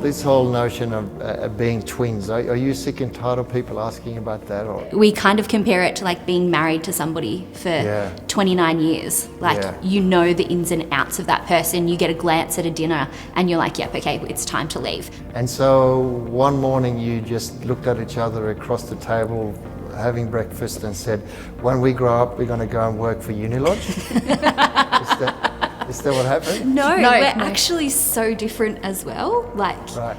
This whole notion of being twins, are you sick and tired of people asking about that? Or? We kind of compare it to like being married to somebody for 29 years. Like, you know the ins and outs of that person. You get a glance at a dinner and you're like, yep, okay, it's time to leave. And so one morning you just looked at each other across the table having breakfast and said, when we grow up, we're going to go and work for UniLodge? Is that what happened? No, we're actually so different as well. Like, I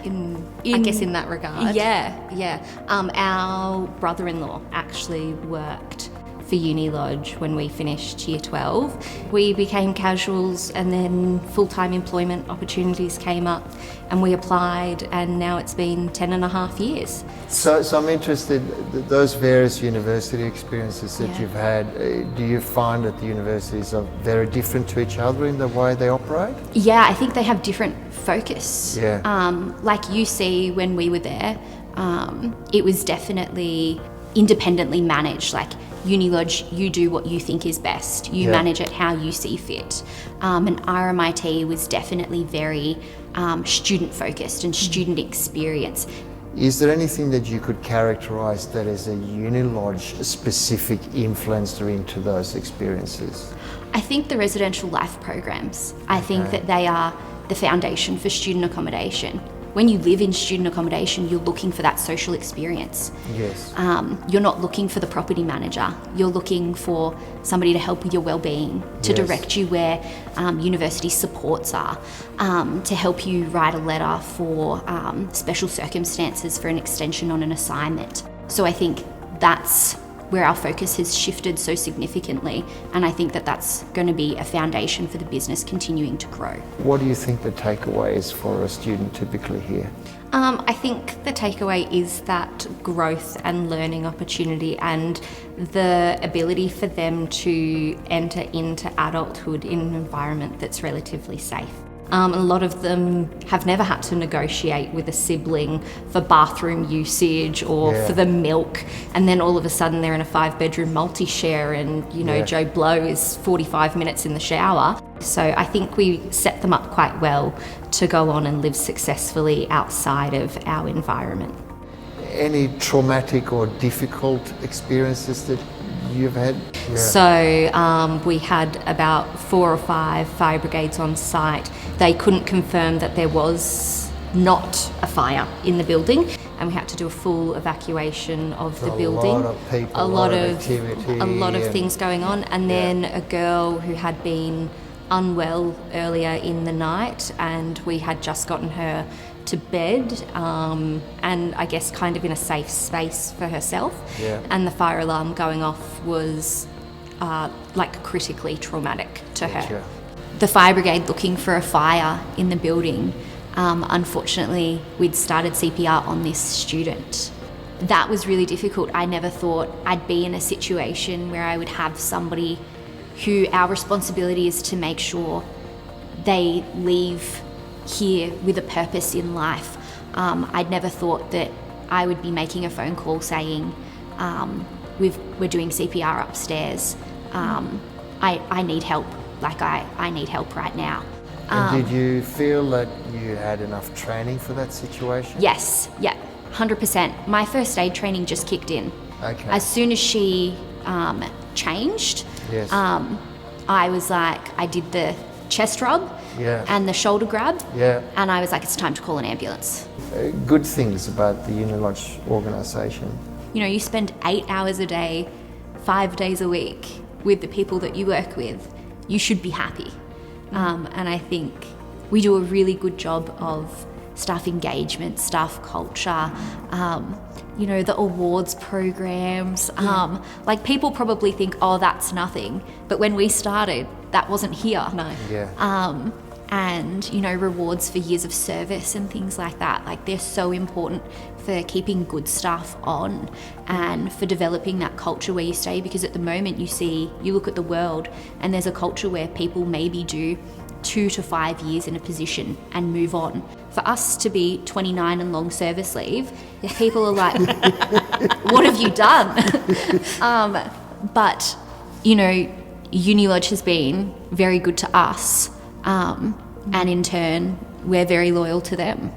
guess in that regard. Yeah. Our brother-in-law actually worked for UniLodge when we finished year 12. We became casuals and then full-time employment opportunities came up and we applied, and now it's been 10 and a half years. So I'm interested, those various university experiences that you've had, do you find that the universities are very different to each other in the way they operate? Yeah, I think they have different focus. Yeah. Like UC, when we were there, it was definitely independently managed. Like UniLodge, you do what you think is best. You manage it how you see fit. And RMIT was definitely very student focused and student experience. Is there anything that you could characterise that as a UniLodge specific influencer into those experiences? I think the residential life programs, I think that they are the foundation for student accommodation. When you live in student accommodation, you're looking for that social experience. Yes. You're not looking for the property manager. You're looking for somebody to help with your well-being, to direct you where university supports are, to help you write a letter for special circumstances for an extension on an assignment. So I think that's where our focus has shifted so significantly, and I think that that's going to be a foundation for the business continuing to grow. What do you think the takeaway is for a student typically here? I think the takeaway is that growth and learning opportunity and the ability for them to enter into adulthood in an environment that's relatively safe. A lot of them have never had to negotiate with a sibling for bathroom usage or for the milk, and then all of a sudden they're in a 5-bedroom multi-share and, Joe Blow is 45 minutes in the shower. So I think we set them up quite well to go on and live successfully outside of our environment. Any traumatic or difficult experiences that you've had? So we had about 4 or 5 fire brigades on site. They couldn't confirm that there was not a fire in the building, and we had to do a full evacuation of the building. A lot of people, a lot of activity, a lot of things going on, and then a girl who had been unwell earlier in the night, and we had just gotten her to bed, and I guess kind of in a safe space for herself. And the fire alarm going off was critically traumatic to her. The fire brigade looking for a fire in the building, unfortunately we'd started CPR on this student. That was really difficult. I never thought I'd be in a situation where I would have somebody who our responsibility is to make sure they leave here with a purpose in life. I'd never thought that I would be making a phone call saying, we're doing CPR upstairs. I need help. I need help right now. And did you feel that you had enough training for that situation? Yes, 100%. My first aid training just kicked in. Okay. As soon as she changed, I was like, I did the chest rub and the shoulder grab, and I was like, it's time to call an ambulance. Good things about the UniLodge organisation. You spend 8 hours a day, 5 days a week with the people that you work with. You should be happy. And I think we do a really good job of staff engagement, staff culture, the awards programs. People probably think, oh, that's nothing. But when we started, that wasn't here. No. And, rewards for years of service and things like that. They're so important for keeping good staff on and for developing that culture where you stay, because at the moment you look at the world and there's a culture where people maybe do 2 to 5 years in a position and move on. For us to be 29 and long service leave, people are like, what have you done? But, UniLodge has been very good to us, and in turn, we're very loyal to them.